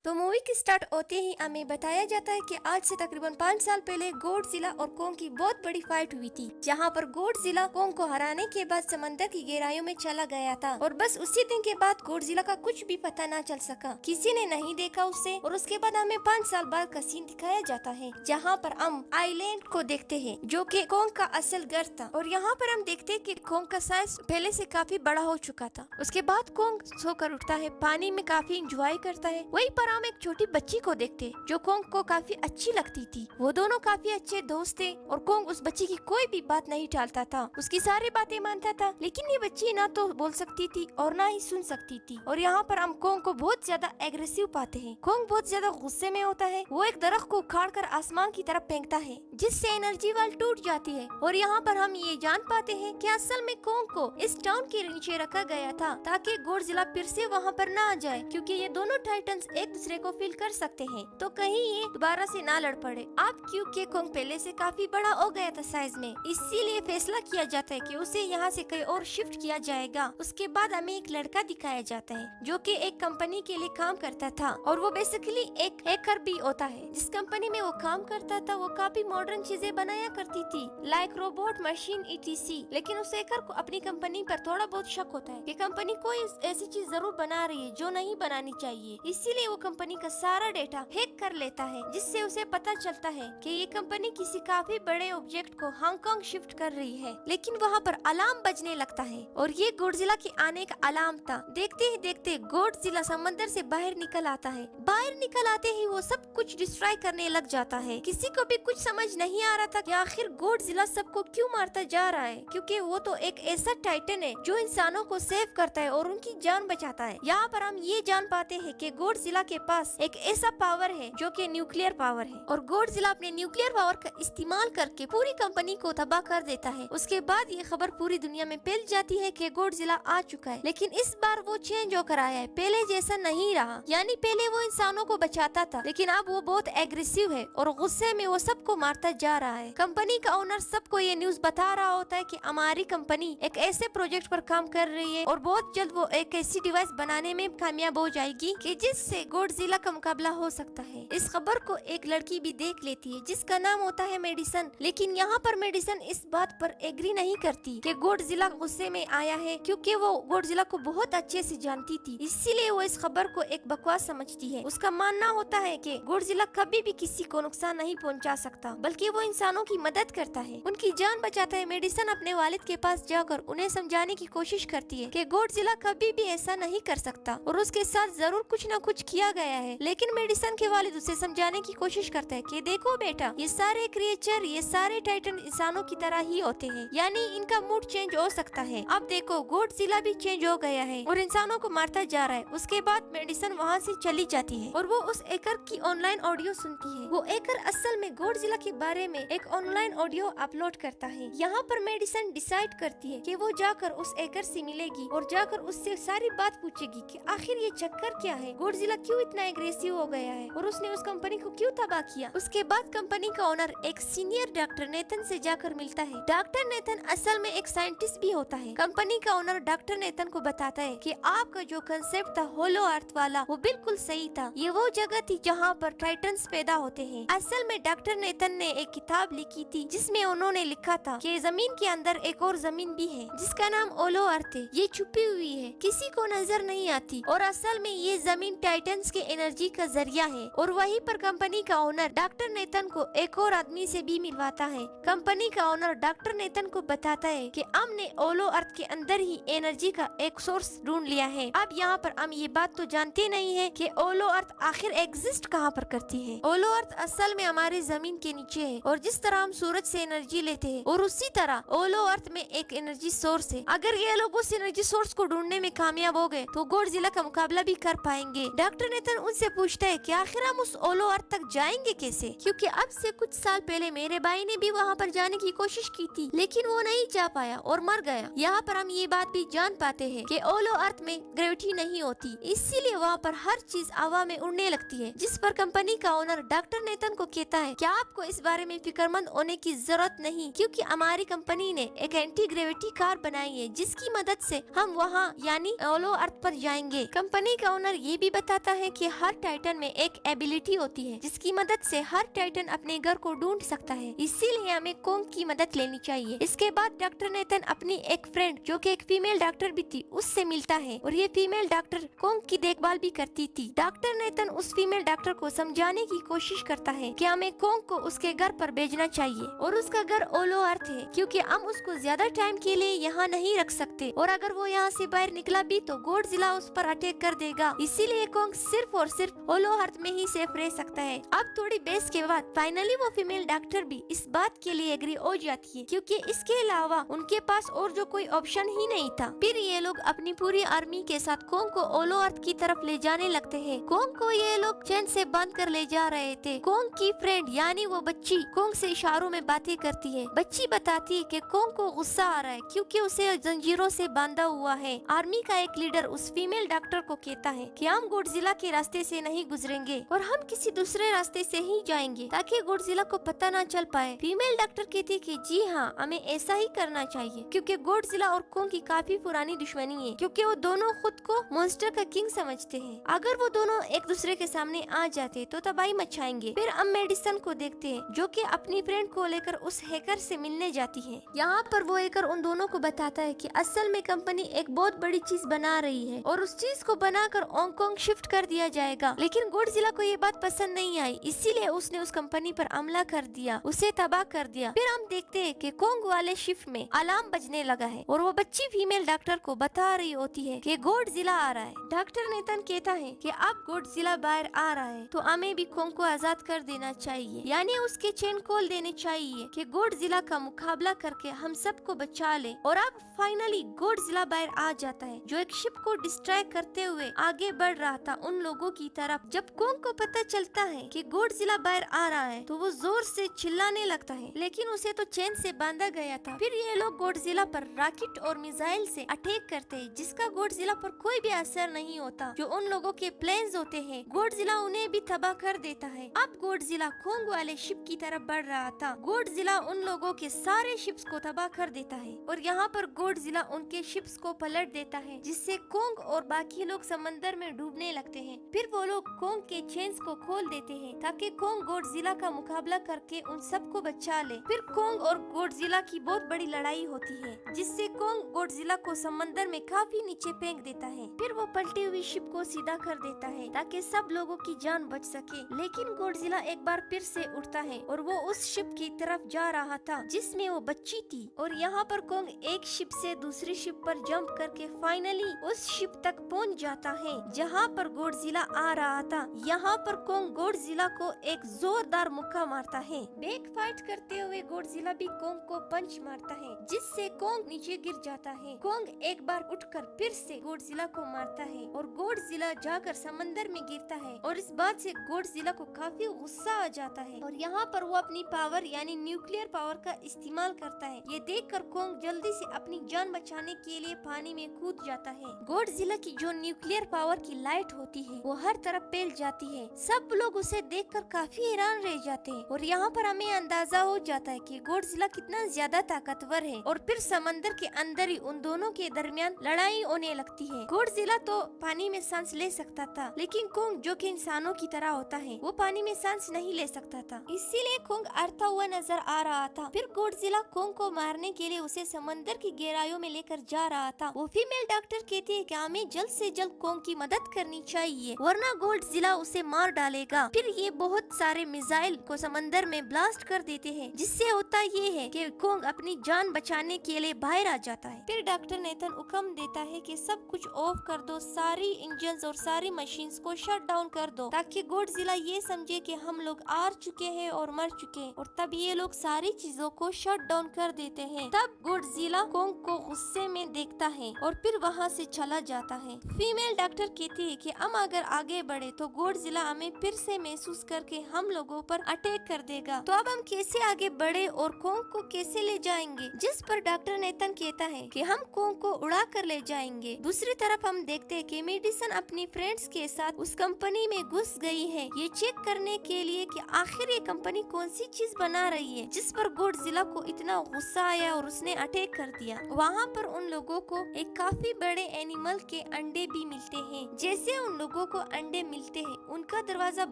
तो मूवी की स्टार्ट होते ही हमें बताया जाता है कि आज से तकरीबन 5 साल पहले गॉडजिला और कोंग की बहुत बड़ी फाइट हुई थी, जहां पर गॉडजिला कोंग को हराने के बाद समंदर की गहराइयों में चला गया था और बस उसी दिन के बाद गॉडजिला का कुछ भी पता न चल सका, किसी ने नहीं देखा उसे। और उसके बाद हमें 5 साल बाद का सीन दिखाया जाता है, जहाँ पर हम आइलैंड को देखते हैं जो कि कोंग का असल घर था। और यहाँ पर हम देखते हैं कि कोंग का साइज पहले से काफी बड़ा हो चुका था। उसके बाद कोंग सोकर उठता है, पानी में काफी इंजॉय करता है। वहीं पर हम एक छोटी बच्ची को देखते जो कोंग को काफी अच्छी लगती थी। वो दोनों काफी अच्छे दोस्त थे और कोंग उस बच्ची की कोई भी बात नहीं टालता था, उसकी सारी बातें मानता था। लेकिन ये बच्ची ना तो बोल सकती थी और ना ही सुन सकती थी। और यहाँ पर हम कोंग को बहुत ज्यादा एग्रेसिव पाते हैं। कोंग बहुत ज्यादा गुस्से में होता है। वो एक दरख्त को उखाड़ कर आसमान की तरफ फेंकता है, जिससे एनर्जी वाल टूट जाती है। और यहाँ पर हम ये जान पाते हैं कि असल में कोंग को इस टाउन के नीचे रखा गया था ताकि गॉडजिला फिर से वहाँ पर ना आ जाए, क्योंकि ये दोनों टाइटन्स एक दूसरे को फील कर सकते हैं, तो कहीं ये दोबारा से ना लड़ पड़े। अब क्योंकि कोंग पहले से काफी बड़ा हो गया था साइज में, इसीलिए फैसला किया जाता है कि उसे यहाँ से कहीं और शिफ्ट किया जाएगा। उसके बाद हमें एक लड़का दिखाया जाता है जो कि एक कंपनी के लिए काम करता था और वो बेसिकली एक हैकर भी होता है। जिस कंपनी में वो काम करता था वो काफी मॉडर्न चीजें बनाया करती थी, लाइक रोबोट, मशीन, ईटीसी। लेकिन उस हैकर को अपनी कंपनी पर थोड़ा बहुत शक होता है कि कंपनी कोई ऐसी चीज जरूर बना रही है जो नहीं बनानी चाहिए। इसीलिए वो कंपनी का सारा डेटा हैक कर लेता है, जिससे उसे पता चलता है कि ये कंपनी किसी काफी बड़े ऑब्जेक्ट को हांगकांग शिफ्ट कर रही है। लेकिन वहाँ पर अलार्म बजने लगता है और ये गॉडजिला के आने का अलार्म था। देखते ही देखते गॉडजिला समंदर से बाहर निकल आता है। बाहर निकल आते ही वो सब कुछ डिस्ट्रॉय करने लग जाता है। किसी को भी कुछ समझ नहीं आ रहा था कि आखिर गॉडजिला सबको क्यों मारता जा रहा है, क्योंकि वो तो एक ऐसा टाइटन है जो इंसानों को सेव करता है और उनकी जान बचाता है। यहाँ पर हम ये जान पाते हैं कि गॉडजिला के पास एक ऐसा पावर है जो कि न्यूक्लियर पावर है और गॉडजिला अपने न्यूक्लियर पावर का इस्तेमाल करके पूरी कंपनी को तबाह कर देता है। उसके बाद ये खबर पूरी दुनिया में फैल जाती है कि गॉडजिला आ चुका है, लेकिन इस बार वो चेंज होकर आया है, पहले जैसा नहीं रहा। यानी पहले वो इंसानों को बचाता था, लेकिन अब वो बहुत एग्रेसिव है और गुस्से में वो सबको मारता जा रहा है। कंपनी का ओनर सबको ये न्यूज बता रहा होता है कि हमारी कंपनी एक ऐसे प्रोजेक्ट पर काम कर रही है और बहुत जल्द वो एक ऐसी डिवाइस बनाने में कामयाब हो जाएगी कि जिससे गॉडजिला का मुकाबला हो सकता है। इस खबर को एक लड़की भी देख लेती है जिसका नाम होता है मेडिसन। लेकिन यहाँ पर मेडिसन इस बात पर एग्री नहीं करती कि गॉडजिला गुस्से में आया है, क्योंकि वो गॉडजिला को बहुत अच्छे से जानती थी। इसीलिए वो इस खबर को एक बकवास समझती है। उसका मानना होता है कि गॉडजिला कभी भी किसी को नुकसान नहीं पहुंचा सकता, बल्कि वो इंसानों की मदद करता है, उनकी जान बचाता है। मेडिसन अपने वालिद के पास जाकर उन्हें समझाने की कोशिश करती है कि गॉडजिला कभी भी ऐसा नहीं कर सकता और उसके साथ जरूर कुछ न कुछ किया गया है। लेकिन मेडिसन के वालिद उसे समझाने की कोशिश करते हैं कि देखो बेटा, ये सारे क्रिएचर, ये सारे टाइटन इंसानों की तरह ही होते हैं, यानी इनका मूड चेंज हो सकता है। अब देखो गॉडजिला भी चेंज हो गया है और इंसानों को मारता जा रहा है। उसके बाद मेडिसन वहाँ से चली जाती है और वो उस हैकर की ऑनलाइन ऑडियो सुनती है। वो हैकर असल में गॉडजिला के बारे में एक ऑनलाइन ऑडियो अपलोड करता है। यहाँ पर मेडिसन डिसाइड करती है कि वो जाकर उस हैकर से मिलेगी और जाकर उससे सारी बात पूछेगी कि आखिर ये चक्कर क्या है, गॉडजिला क्यों इतना एग्रेसिव हो गया है और उसने उस कंपनी को क्यों तबाह किया। उसके बाद कंपनी का ओनर एक सीनियर डॉक्टर नेथन से जाकर मिलता है। डॉक्टर नेथन असल में एक साइंटिस्ट भी होता है। कंपनी का ओनर डॉक्टर नेथन को बताता है कि आपका जो कंसेप्ट था होलो अर्थ वाला, वो बिल्कुल सही था। ये वो जगह थी जहाँ पर टाइटन्स पैदा होते हैं। असल में डॉक्टर नेथन ने एक किताब लिखी थी जिसमें उन्होंने लिखा था कि जमीन के अंदर एक और जमीन भी है जिसका नाम ओलो अर्थ है। ये छुपी हुई है, किसी को नजर नहीं आती और असल में ये जमीन टाइटन्स के एनर्जी का जरिया है। और वहीं पर कंपनी का ओनर डॉक्टर नेथन को एक और आदमी से भी मिलवाता है। कंपनी का ओनर डॉक्टर नेथन को बताता है कि हमने ओलो अर्थ के अंदर ही एनर्जी का एक सोर्स ढूंढ लिया है। अब यहाँ पर हम ये बात तो जानते नहीं है कि ओलो अर्थ आखिर एग्जिस्ट कहाँ पर करती है। ओलो अर्थ असल में हमारी जमीन के नीचे है और जिस तरह हम सूरज से एनर्जी लेते हैं और उसी तरह ओलो अर्थ में एक एनर्जी सोर्स है। अगर ये लोग उस एनर्जी सोर्स को ढूंढने में कामयाब हो गए तो गॉडजिला का मुकाबला भी कर पाएंगे। डॉक्टर नेथन उनसे पूछता है कि आखिर हम उस ओलो अर्थ तक जाएंगे कैसे, क्योंकि अब से कुछ साल पहले मेरे भाई ने भी वहाँ पर जाने की कोशिश की थी, लेकिन वो नहीं जा पाया और मर गया। यहाँ पर हम ये बात भी जान पाते हैं कि ओलो अर्थ में ग्रेविटी नहीं होती, इसीलिए वहाँ पर हर चीज हवा में उड़ने लगती है। जिस पर कंपनी का ओनर डॉक्टर नेथन को कहता है कि आपको इस बारे में फिक्रमंद होने की जरूरत नहीं, क्योंकि हमारी कंपनी ने एक एंटी ग्रेविटी कार बनाई है जिसकी मदद से हम वहाँ यानी ओलो अर्थ पर जाएंगे। कंपनी का ओनर ये भी बताता है कि हर टाइटन में एक एबिलिटी होती है जिसकी मदद से हर टाइटन अपने घर को ढूंढ सकता है, इसीलिए हमें कोंग की मदद लेनी चाहिए। इसके बाद डॉक्टर नेथन अपनी एक फ्रेंड जो कि एक फीमेल डॉक्टर भी थी उससे मिलता है और ये फीमेल डॉक्टर कोंग की देखभाल भी करती थी। डॉक्टर नेथन उस फीमेल डॉक्टर को समझाने की कोशिश करता है कि हमें कोंग को उसके घर पर भेजना चाहिए और उसका घर ओलो अर्थ है क्योंकि हम उसको ज्यादा टाइम के लिए यहाँ नहीं रख सकते और अगर वो यहाँ से बाहर निकला भी तो गॉडजिला उस पर अटैक कर देगा, इसीलिए कोंग सिर्फ और सिर्फ ओलो अर्थ में ही सेफ रह सकता है। अब थोड़ी बहस के बाद फाइनली वो फीमेल डॉक्टर भी इस बात के लिए एग्री हो जाती है क्योंकि इसके अलावा उनके पास और जो कोई ऑप्शन ही नहीं था। फिर ये लोग अपनी पूरी आर्मी के साथ कोंग को ओलो अर्थ की तरफ ले जाने लगते हैं। कोंग को ये लोग चैन से बांध कर ले जा रहे थे। कोंग की फ्रेंड यानी वो बच्ची कोंग से इशारों में बातें करती है। बच्ची बताती है कि कोंग को गुस्सा आ रहा है क्योंकि उसे जंजीरों से बांधा हुआ है। आर्मी का एक लीडर उस फीमेल डॉक्टर को कहता है कि हम गॉडजिला के रास्ते से नहीं गुजरेंगे और हम किसी दूसरे रास्ते से ही जाएंगे ताकि गॉडजिला को पता ना चल पाए। फीमेल डॉक्टर कहती कि जी हाँ, हमें ऐसा ही करना चाहिए क्योंकि गॉडजिला और कोंग की काफी पुरानी दुश्मनी है क्योंकि वो दोनों खुद को मॉन्स्टर का किंग समझते हैं। अगर वो दोनों एक दूसरे के सामने आ जाते तो तबाही मचाएंगे। फिर हम मेडिसन को देखते हैं जो कि अपनी फ्रेंड को लेकर उस हैकर से मिलने जाती है। यहाँ पर वो हैकर उन दोनों को बताता है कि असल में कंपनी एक बहुत बड़ी चीज बना रही है और उस चीज को बनाकर हांगकांग शिफ्ट कर दिया जाएगा। लेकिन गॉडजिला को ये बात पसंद नहीं आई, इसीलिए उसने उस कंपनी पर हमला कर दिया, उसे तबाह कर दिया। फिर हम देखते हैं कि कोंग वाले शिफ्ट में अलार्म बजने लगा है और वो बच्ची फीमेल डॉक्टर को बता रही होती है कि गॉडजिला आ रहा है। डॉक्टर नेथन कहता है कि अब गॉडजिला बाहर आ रहा है तो हमें भी कोंग को आजाद कर देना चाहिए, यानी उसके चेन खोल देने चाहिए कि गॉडजिला का मुकाबला करके हम सबको बचा ले। और अब फाइनली गॉडजिला बाहर आ जाता है जो एक शिप को डिस्ट्रैक्ट करते हुए आगे बढ़ रहा था उन लोगों की तरफ। जब कोंग को पता चलता है कि गॉडजिला बाहर आ रहा है तो वो जोर से चिल्लाने लगता है, लेकिन उसे तो चेन से बांधा गया था। फिर ये लोग गॉडजिला पर रॉकेट और मिसाइल से अटैक करते हैं जिसका गॉडजिला पर कोई भी असर नहीं होता। जो उन लोगों के प्लेन्स होते हैं गॉडजिला उन्हें भी तबाह कर देता है। अब गॉडजिला कोंग वाले शिप की तरफ बढ़ रहा था। गॉडजिला उन लोगों के सारे शिप्स को तबाह कर देता है और यहाँ पर गॉडजिला उनके शिप्स को पलट देता है जिससे कोंग और बाकी लोग समंदर में डूबने लगते हैं। फिर वो लोग कोंग के चेन्स को खोल देते हैं ताकि कोंग गॉडजिला का मुकाबला करके उन सबको बचा ले। फिर कोंग और गॉडजिला की बहुत बड़ी लड़ाई होती है जिससे कोंग गॉडजिला को समंदर में काफी नीचे फेंक देता है। फिर वो पलटी हुई शिप को सीधा कर देता है ताकि सब लोगों की जान बच सके। लेकिन गॉडजिला एक बार फिर से उठता है और वो उस शिप की तरफ जा रहा था जिसमें वो बच्ची थी और यहाँ पर कोंग एक शिप से दूसरी शिप पर जंप करके फाइनली उस शिप तक पहुँच जाता है जहाँ पर गॉडजिला आ रहा था। यहाँ पर कोंग गॉडजिला को एक जोरदार मुक्का मारता है। बैक फाइट करते हुए गॉडजिला भी कोंग को पंच मारता है जिससे कोंग नीचे गिर जाता है। कोंग एक बार उठकर फिर से गॉडजिला को मारता है और गॉडजिला जाकर समंदर में गिरता है और इस बात से गॉडजिला को काफी गुस्सा आ जाता है और यहाँ पर वो अपनी पावर यानी न्यूक्लियर पावर का इस्तेमाल करता है। ये देखकर कोंग जल्दी से अपनी जान बचाने के लिए पानी में कूद जाता है। गॉडजिला की जो न्यूक्लियर पावर की लाइट होती है वो हर तरफ फैल जाती है। सब लोग उसे देखकर काफी हैरान रह जाते हैं और यहाँ पर हमें अंदाजा हो जाता है कि गॉडजिला कितना ज्यादा ताकतवर है। और फिर समंदर के अंदर ही उन दोनों के दरमियान लड़ाई होने लगती है। गॉडजिला तो पानी में सांस ले सकता था लेकिन कोंग जो कि इंसानों की तरह होता है वो पानी में सांस नहीं ले सकता था, इसीलिए कोंग हारता हुआ नजर आ रहा था। फिर गॉडजिला कोंग को मारने के लिए उसे समंदर की गहराइयों में लेकर जा रहा था। वो फीमेल डॉक्टर कहती है कि हमें जल्द से जल्द कोंग की मदद करनी चाहिए वरना गॉडजिला उसे मार डालेगा। फिर ये बहुत सारे मिसाइल को समंदर में ब्लास्ट कर देते हैं जिससे होता ये है कि कोंग अपनी जान बचाने के लिए बाहर आ जाता है। फिर डॉक्टर नेथन हुक्म देता है कि सब कुछ ऑफ कर दो, सारी इंजन्स और सारी मशीन्स को शट डाउन कर दो ताकि गॉडजिला ये समझे कि हम लोग हार चुके हैं और मर चुके हैं। और तब ये लोग सारी चीजों को शट डाउन कर देते हैं। तब गॉडजिला कोंग को गुस्से में देखता है और फिर वहाँ से चला जाता है। फीमेल डॉक्टर कहती है कि हम अगर आगे बढ़े तो गॉडजिला हमें फिर से महसूस करके हम लोगों पर अटैक कर देगा। तो अब हम कैसे आगे बढ़े और कोंग को कैसे ले जाएंगे? जिस पर डॉक्टर नेथन कहता है कि हम कोंग को उड़ा कर ले जाएंगे। दूसरी तरफ हम देखते हैं कि मेडिसन अपनी फ्रेंड्स के साथ उस कंपनी में घुस गई है ये चेक करने के लिए कि आखिर ये कंपनी कौन सी चीज बना रही है जिस पर गॉडजिला को इतना गुस्सा आया और उसने अटैक कर दिया। वहाँ पर उन लोगों को एक काफी बड़े एनिमल के अंडे भी मिलते हैं। जैसे उन लोगों लोगों को अंडे मिलते हैं उनका दरवाजा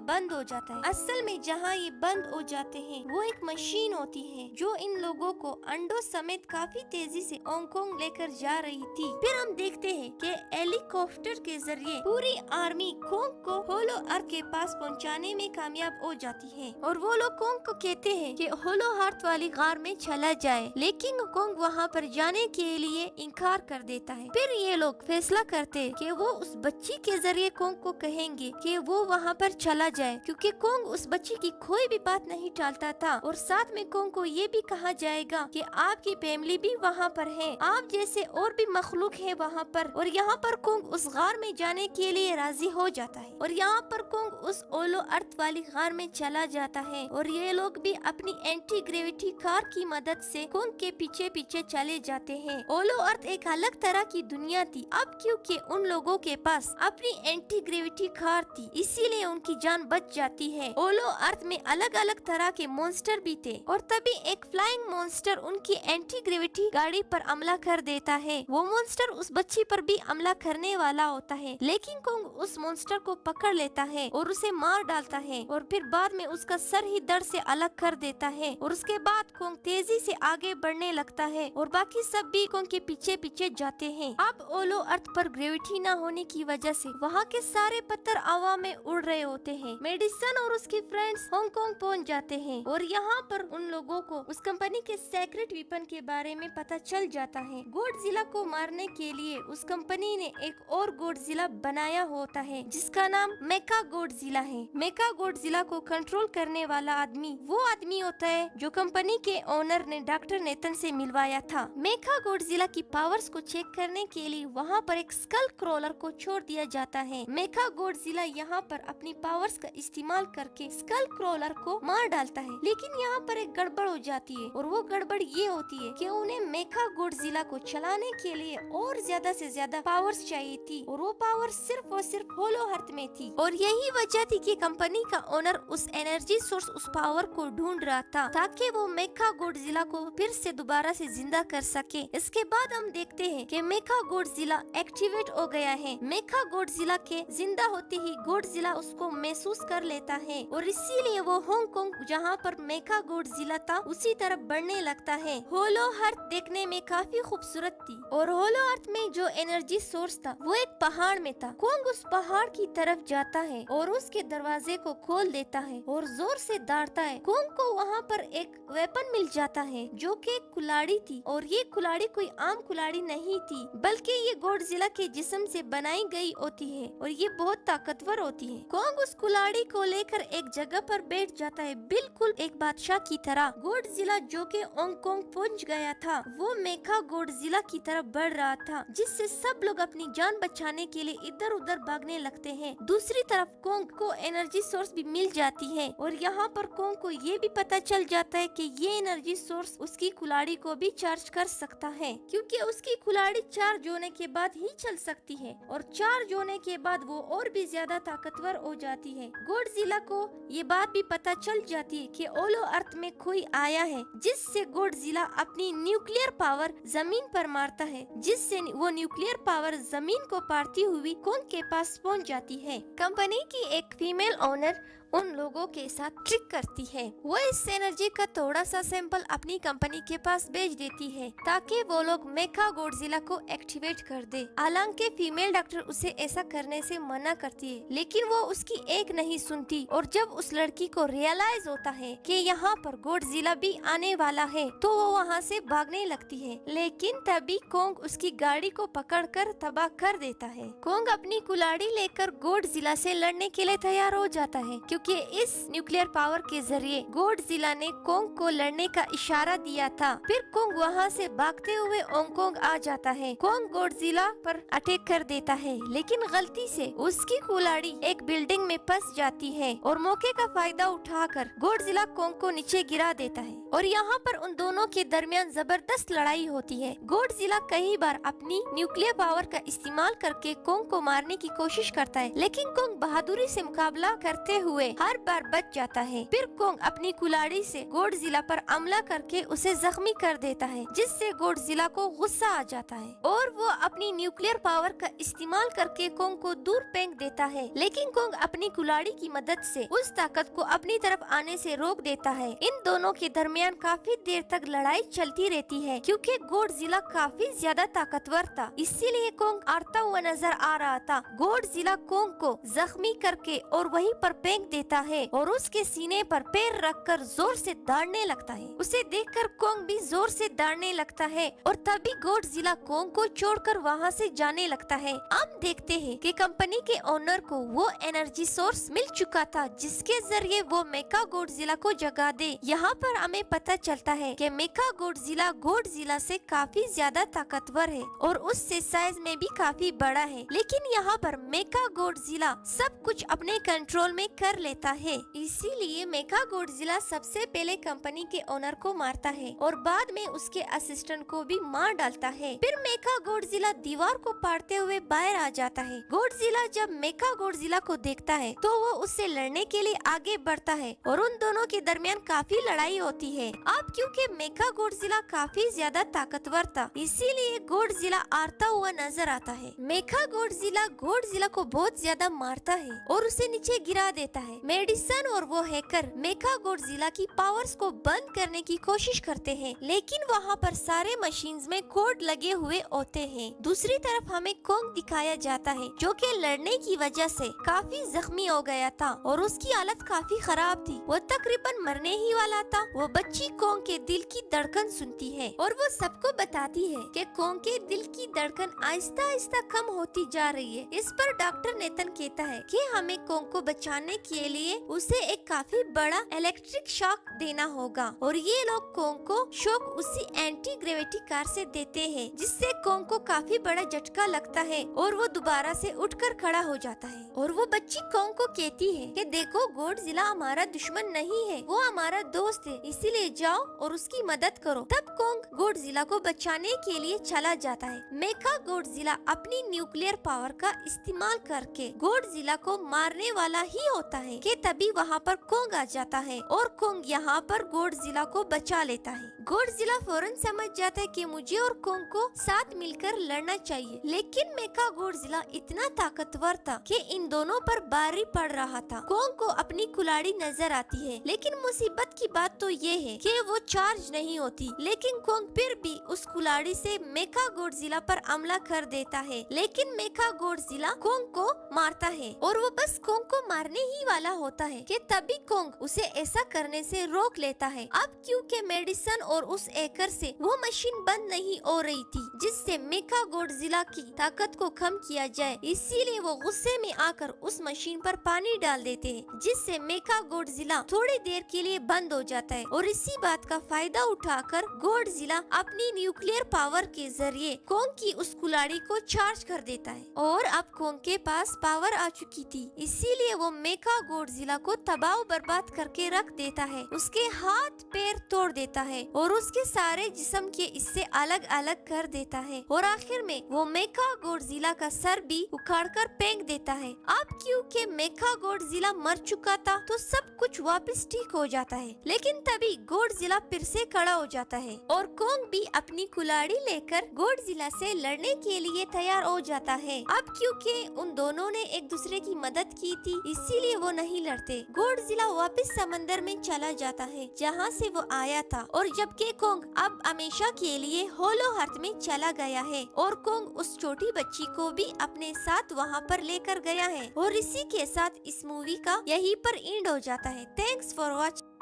बंद हो जाता है। असल में जहाँ ये बंद हो जाते हैं वो एक मशीन होती है जो इन लोगों को अंडों समेत काफी तेजी से हांगकांग लेकर जा रही थी। फिर हम देखते हैं कि हेलीकॉप्टर के जरिए पूरी आर्मी कोंग को होलो अर्थ के पास पहुंचाने में कामयाब हो जाती है और वो लोग कोंग को कहते हैं कि होलो अर्थ वाली गार में चला जाए, लेकिन कोंग वहाँ पर जाने के लिए इनकार कर देता है। फिर ये लोग फैसला करते हैं कि वो उस बच्ची के जरिए कोंग को कहेंगे कि वो वहाँ पर चला जाए, क्योंकि कोंग उस बच्ची की कोई भी बात नहीं टालता था और साथ में कोंग को ये भी कहा जाएगा कि आपकी फैमिली भी वहाँ पर है, आप जैसे और भी मखलूक है वहाँ पर। और यहाँ पर कोंग उस गार में जाने के लिए राजी हो जाता है और यहाँ पर कोंग उस ओलो अर्थ वाली गार में चला जाता है और ये लोग भी अपनी एंटी ग्रेविटी कार की मदद से कोंग के पीछे पीछे चले जाते हैं। ओलो अर्थ एक अलग तरह की दुनिया थी अब, क्योंकि उन लोगों के पास अपनी एंटी ग्रेविटी कार थी इसीलिए उनकी जान बच जाती है। ओलो अर्थ में अलग अलग तरह के मॉन्स्टर भी थे और तभी एक फ्लाइंग मॉन्स्टर उनकी एंटी ग्रेविटी गाड़ी पर हमला कर देता है। वो मॉन्स्टर उस बच्ची पर भी हमला करने वाला होता है, लेकिन कोंग उस मॉन्स्टर को पकड़ लेता है और उसे मार डालता है और फिर बाद में उसका सर ही दर्द से अलग कर देता है और उसके बाद कोंग तेजी से आगे बढ़ने लगता है और बाकी सब भी कोंग के पीछे पीछे जाते हैं। अब ओलो अर्थ पर ग्रेविटी न होने की वजह से वहाँ के सारे पत्थर हवा में उड़ रहे होते हैं। मेडिसन और उसके फ्रेंड्स हांगकांग पहुँच जाते हैं और यहाँ पर उन लोगों को उस कंपनी के सीक्रेट वेपन के बारे में पता चल जाता है। गॉडजिला को मारने के लिए उस कंपनी ने एक और गॉडजिला बनाया होता है जिसका नाम मेका गॉडजिला है। मेका गॉडजिला को कंट्रोल करने वाला आदमी वो आदमी होता है जो कंपनी के ओनर ने डॉक्टर नेतन से मिलवाया था। मेका गॉडजिला की पावर्स को चेक करने के लिए वहाँ पर एक स्कल क्रॉलर को छोड़ दिया जाता है। मेका गॉडजिला यहाँ पर अपनी पावर्स का इस्तेमाल करके स्कल क्रॉलर को मार डालता है, लेकिन यहाँ पर एक गड़बड़ हो जाती है और वो गड़बड़ ये होती है कि उन्हें मेका गॉडजिला को चलाने के लिए और ज्यादा से ज्यादा पावर्स चाहिए थी और वो पावर सिर्फ और सिर्फ होलो अर्थ में थी और यही वजह थी कि कंपनी का ओनर उस एनर्जी सोर्स उस पावर को ढूंढ रहा था ताकि वो मेका गॉडजिला को फिर से दोबारा से जिंदा कर सके। इसके बाद हम देखते हैं कि मेका गॉडजिला एक्टिवेट हो गया है। मेका गॉडजिला के जिंदा होते ही गॉडजिला उसको महसूस कर लेता है और इसीलिए वो हांगकांग जहाँ पर मेका गॉडजिला था उसी तरफ बढ़ने लगता है। होलो अर्थ देखने में काफी खूबसूरत थी और होलो अर्थ में जो एनर्जी सोर्स था वो एक पहाड़ में था। कोंग उस पहाड़ की तरफ जाता है और उसके दरवाजे को खोल देता है और जोर से दौड़ता है। कोंग को वहाँ पर एक वेपन मिल जाता है जो कि एक कुल्हाड़ी थी और ये कुल्हाड़ी कोई आम कुल्हाड़ी नहीं थी बल्कि ये गॉडजिला के जिस्म से बनाई गई होती है और ये बहुत ताकतवर होती है। कोंग उस कुल्हाड़ी को लेकर एक जगह पर बैठ जाता है बिल्कुल एक बादशाह की तरह। गॉडजिला जो कि हांगकांग पहुंच गया था वो मेका गॉडजिला की तरफ बढ़ रहा था जिससे सब लोग अपनी जान बचाने के लिए इधर उधर भागने लगते हैं। दूसरी तरफ कोंग को एनर्जी सोर्स भी मिल जाती है और यहाँ पर कोंग को ये भी पता चल जाता है कि ये एनर्जी सोर्स उसकी कुल्हाड़ी को भी चार्ज कर सकता है क्योंकि उसकी कुल्हाड़ी चार्ज होने के बाद ही चल सकती है और चार्ज होने के बाद वो और भी ज्यादा ताकतवर हो जाती है। गॉडजिला को ये बात भी पता चल जाती है कि ओलो अर्थ में कोई आया है जिससे गॉडजिला अपनी न्यूक्लियर पावर जमीन पर मारता है जिससे वो न्यूक्लियर पावर जमीन को पारती हुई कोंग के पास पहुंच जाती है। कंपनी की एक फीमेल ओनर उन लोगों के साथ ट्रिक करती है। वो इस एनर्जी का थोड़ा सा सैंपल अपनी कंपनी के पास भेज देती है ताकि वो लोग मेका गॉडजिला को एक्टिवेट कर दे। हालांकि फीमेल डॉक्टर उसे ऐसा करने से मना करती है लेकिन वो उसकी एक नहीं सुनती और जब उस लड़की को रियलाइज होता है कि यहाँ पर गॉडजिला भी आने वाला है तो वो वहाँ से भागने लगती है, लेकिन तभी कोंग उसकी गाड़ी को पकड़कर तबाह कर देता है। कोंग अपनी कुल्हाड़ी लेकर गॉडजिला से लड़ने के लिए तैयार हो जाता है क्योंकि इस न्यूक्लियर पावर के जरिए गॉडजिला ने कोंग को लड़ने का इशारा दिया था। फिर कोंग वहाँ से भागते हुए हांगकांग आ जाता है। कोंग गॉडजिला पर अटैक कर देता है लेकिन गलती से उसकी कुल्हाड़ी एक बिल्डिंग में फंस जाती है और मौके का फायदा उठाकर गॉडजिला कोंग को नीचे गिरा देता है और यहाँ पर उन दोनों के दरमियान जबरदस्त लड़ाई होती है। गॉडजिला कई बार अपनी न्यूक्लियर पावर का इस्तेमाल करके कोंग को मारने की कोशिश करता है लेकिन कोंग बहादुरी से मुकाबला करते हुए हर बार बच जाता है। फिर कोंग अपनी कुल्हाड़ी से गॉडजिला पर हमला करके उसे जख्मी कर देता है जिससे गॉडजिला को गुस्सा आ जाता है और वो अपनी न्यूक्लियर पावर का इस्तेमाल करके कोंग को दूर फेंक देता है, लेकिन कोंग अपनी कुल्हाड़ी की मदद से उस ताकत को अपनी तरफ आने से रोक देता है। इन दोनों के दरमियान काफी देर तक लड़ाई चलती रहती है, क्योंकि गॉडजिला काफी ज्यादा ताकतवर था, इसीलिए कोंग हारता हुआ नजर आ रहा था। गॉडजिला कोंग को जख्मी करके और वहीं पर फेंक देता है और उसके सीने पर पैर रखकर जोर से दौड़ने लगता है। उसे देखकर कोंग भी जोर से दौड़ने लगता है और तभी गॉडजिला कोंग को छोड़कर वहाँ से जाने लगता है। हम देखते हैं कि कंपनी के ओनर को वो एनर्जी सोर्स मिल चुका था जिसके जरिए वो मेका गॉडजिला को जगा दे। यहाँ पर हमें पता चलता है कि मेका गॉडजिला से काफी ज्यादा ताकतवर है और उससे साइज में भी काफी बड़ा है, लेकिन यहाँ पर मेका गॉडजिला सब कुछ अपने कंट्रोल में कर लेता है। इसीलिए मेका गॉडजिला सबसे पहले कंपनी के ओनर को मारता है और बाद में उसके असिस्टेंट को भी मार डालता है। फिर मेका गॉडजिला दीवार को फाड़ते हुए बाहर आ जाता है। गॉडजिला जब मेका गॉडजिला को देखता है तो वो उससे लड़ने के लिए आगे बढ़ता है और उन दोनों के दरमियान काफी लड़ाई होती है। अब क्योंकि मेका गॉडजिला काफी ज्यादा ताकतवर था, इसीलिए गॉडजिला हारता हुआ नजर आता है। मेका गॉडजिला को बहुत ज्यादा मारता है और उसे नीचे गिरा देता है। मेडिसन और वो हैकर मेका गॉडजिला की पावर्स को बंद करने की कोशिश करते हैं, लेकिन वहाँ पर सारे मशीन्स में कोड लगे हुए होते हैं। दूसरी तरफ हमें कोंग दिखाया जाता है जो कि लड़ने की वजह से काफी जख्मी हो गया था और उसकी हालत काफी खराब थी। वो तकरीबन मरने ही वाला था। वो बच्ची कोंग के दिल की धड़कन सुनती है और वो सबको बताती है कि कोंग के दिल की धड़कन आहिस्ता आहिस्ता कम होती जा रही है। इस पर डॉक्टर नेतन कहता है कि हमें कोंग को बचाने के लिए उसे एक काफी बड़ा इलेक्ट्रिक शॉक देना होगा और ये लोग कोंग को शॉक उसी एंटी ग्रेविटी कार से देते हैं, जिससे कोंग को काफी बड़ा झटका लगता है और वो दोबारा से उठकर खड़ा हो जाता है। और वो बच्ची कोंग को कहती है कि देखो गॉडजिला हमारा दुश्मन नहीं है, वो हमारा दोस्त है, इसीलिए जाओ और उसकी मदद करो। तब कोंग गॉडजिला को बचाने के लिए चला जाता है। मेका गॉडजिला अपनी न्यूक्लियर पावर का इस्तेमाल करके गॉडजिला को मारने वाला ही होता है कि तभी वहाँ पर कोंग आ जाता है और कोंग यहाँ पर गॉडजिला को बचा लेता है। गॉडजिला फौरन समझ जाता है कि मुझे और कोंग को साथ मिलकर लड़ना चाहिए, लेकिन मेका गॉडजिला इतना ताकतवर था कि इन दोनों पर भारी पड़ रहा था। कोंग को अपनी कुल्हाड़ी नजर आती है, लेकिन मुसीबत की बात तो ये है कि वो चार्ज नहीं होती, लेकिन कोंग फिर भी उस कुल्हाड़ी से मेका गॉडजिला पर हमला कर देता है। लेकिन मेका गॉडजिला कोंग को मारता है और वो बस कोंग को मारने ही वाला होता है कि तभी कोंग उसे ऐसा करने से रोक लेता है। अब क्योंकि मेडिसन और उस हैकर से वो मशीन बंद नहीं हो रही थी जिससे मेका गॉडजिला की ताकत को कम किया जाए, इसीलिए वो गुस्से में आकर उस मशीन पर पानी डाल देते हैं, जिससे मेका गॉडजिला थोड़ी देर के लिए बंद हो जाता है। और इसी बात का फायदा उठाकर गॉडजिला अपनी न्यूक्लियर पावर के जरिए कोंग की उस कुल्हाड़ी को चार्ज कर देता है और अब कोंग के पास पावर आ चुकी थी, इसीलिए वो मेका गॉडजिला को तबाह बर्बाद करके रख देता है, उसके हाथ पैर तोड़ देता है और उसके सारे जिस्म के हिस्से अलग अलग कर देता है और आखिर में वो मेका गॉडजिला का सर भी उखाड़कर फेंक देता है। अब क्योंकि मेका गॉडजिला मर चुका था तो सब कुछ वापस ठीक हो जाता है, लेकिन तभी गॉडजिला फिर से खड़ा हो जाता है और कोंग भी अपनी कुल्हाड़ी लेकर गॉडजिला से लड़ने के लिए तैयार हो जाता है। अब क्योंकि उन दोनों ने एक दूसरे की मदद की थी, इसीलिए वो नहीं लड़ते। गॉडजिला वापस समंदर में चला जाता है जहाँ से वो आया था और जबकि कोंग अब हमेशा के लिए होलो अर्थ में चला गया है और कोंग उस छोटी बच्ची को भी अपने साथ वहाँ पर लेकर गया है। और इसी के साथ इस मूवी का यहीं पर एंड हो जाता है। Thanks for watching.